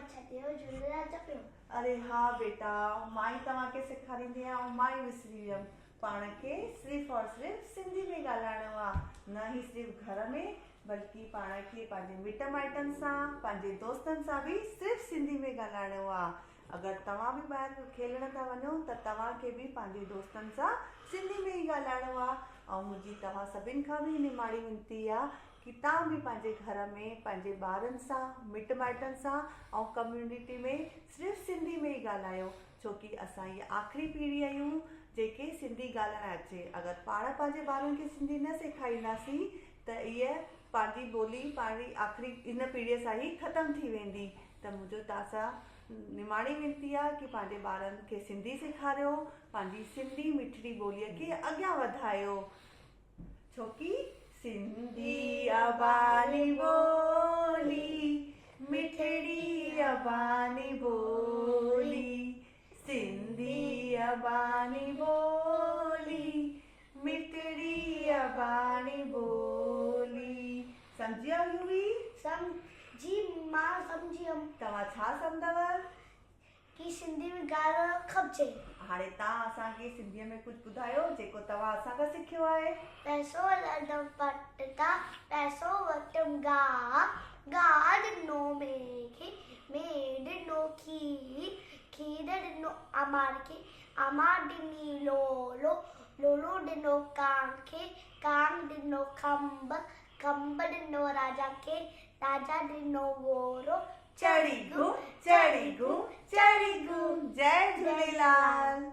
अच्छा थियो झूलेलाल चपियो। अरे हाँ बेटा, मां ई तव्हांखे सेखारींदी आहियां ऐं मां ई विसरी वियमि। पाण खे सिर्फ़ और सिर्फ़ सिंधी में ॻाल्हाइणो आहे, न ई सिर्फ़ घर में बल्कि पाण खे पंहिंजे मिट माइटनि सां, पंहिंजे दोस्तनि सां बि सिर्फ़ सिंधी में ॻाल्हाइणो आहे। अगरि तव्हां बि ॿाहिरि खेलण था वञो त तव्हांखे बि पंहिंजे दोस्तनि सां सिंधी में ई ॻाल्हाइणो आहे। ऐं मुंहिंजी तव्हां सभिनि खां बि निमाणी विनती आहे कि तव्हां बि पंहिंजे घर में पंहिंजे ॿारनि सां, मिट माइटनि सां ऐं कम्युनिटी में सिर्फ़ु सिंधी में ई ॻाल्हायो, छो कि असां इहे आख़िरी पीढ़ी आहियूं जेके सिंधी ॻाल्हाइण अचे। अगरि पाण पंहिंजे ॿारनि खे सिंधी न सेखारींदासीं त इहा पंहिंजी ॿोली पंहिंजी आख़िरी इन पीढ़ीअ सां ई ख़तमु थी वेंदी। त मुंहिंजो तव्हां सां निमाणी विनती आहे कि पंहिंजे ॿारनि खे सिंधी सेखारियो, पंहिंजी सिंधी मिठड़ी ॿोलीअ खे अॻियां वधायो, छो कि सिंधी अबानी बोली मिठड़ी अबानी बोली, सिंधी अबानी बोली मिठड़ी अबानी बोली। समझियो युवी? जी मां समझी हम। तव्हां छा सम्झव? कि सिंधी में ॻाल्हाइणु खपजे। हाणे तव्हां असांखे सिंधीअ में कुझु ॿुधायो जेको तव्हां असांखां सिखियो आहे। पैसो लॾम पटका पैसो वटम गा गा ॾिनो मेखे में ॾिनो खीर खीर ॾिनो अमार खे अमार ॾिनी लोलो लोलो ॾिनो कान खे कान ॾिनो खंब खंब ॾिनो राजा खे राजा ॾिनो वोरो चढ़ी घूम चढ़ी घूम चढ़ी घूम। जय झूलेलाल।